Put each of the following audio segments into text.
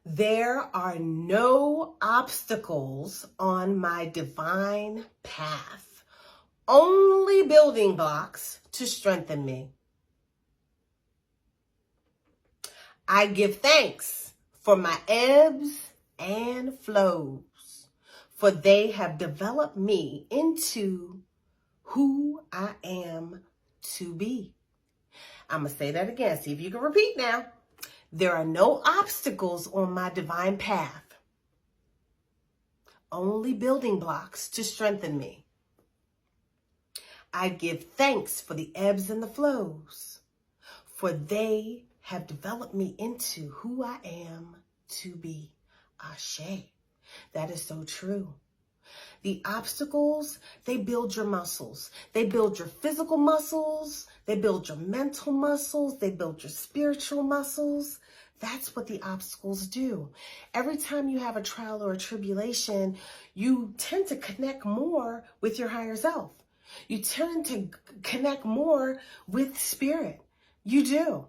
There are no obstacles on my divine path, only building blocks to strengthen me. I give thanks for my ebbs and flows, for they have developed me into who I am to be. I'm going to say that again. See if you can repeat now. There are no obstacles on my divine path, only building blocks to strengthen me. I give thanks for the ebbs and the flows, for they have developed me into who I am to be. Ashe. That is so true. The obstacles, they build your muscles. They build your physical muscles. They build your mental muscles. They build your spiritual muscles. That's what the obstacles do. Every time you have a trial or a tribulation, you tend to connect more with your higher self. You tend to connect more with spirit. You do,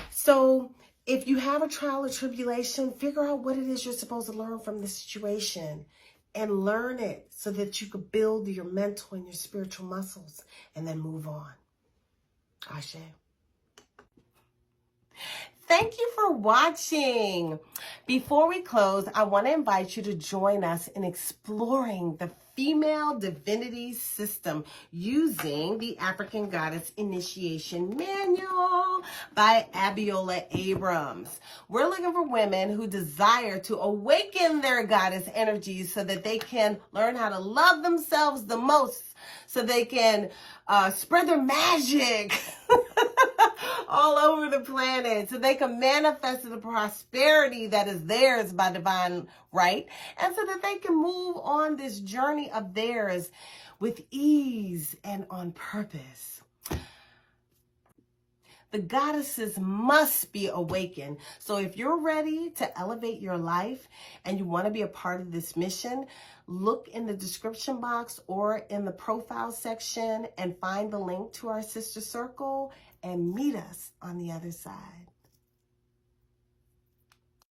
So if you have a trial or tribulation, figure out what it is you're supposed to learn from the situation and learn it so that you could build your mental and your spiritual muscles and then move on. Ashe. Thank you for watching. Before we close, I want to invite you to join us in exploring the female divinity system using the African Goddess Initiation Manual by Abiola Abrams. We're looking for women who desire to awaken their goddess energies so that they can learn how to love themselves the most, so they can spread their magic all over the planet, so they can manifest the prosperity that is theirs by divine right, and so that they can move on this journey of theirs with ease and on purpose. The goddesses must be awakened. So if you're ready to elevate your life and you want to be a part of this mission, look in the description box or in the profile section and find the link to our sister circle and meet us on the other side.